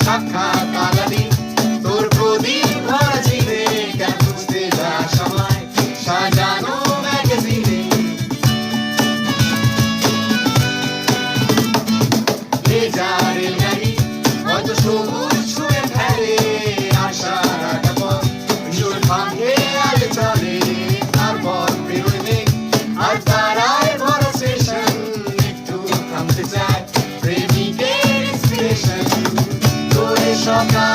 সাক্ষাৎ আলাদি তোর প্রদীপ ভরা চিনে কেন খুঁজতে যা সময় সাজানো ম্যাগাজিনে ভেজা রেলগাড়ি হয়তো সবুজ ছুঁয়ে ফেলে আশার একটা পথ ভীষণ ভাঙে আগে চলে তারপর বেরোয় মেঘ আর তারায় ভরা স্টেশন একটু থামতে চায় প্রেমিকের স্টেশন তোরে সকাল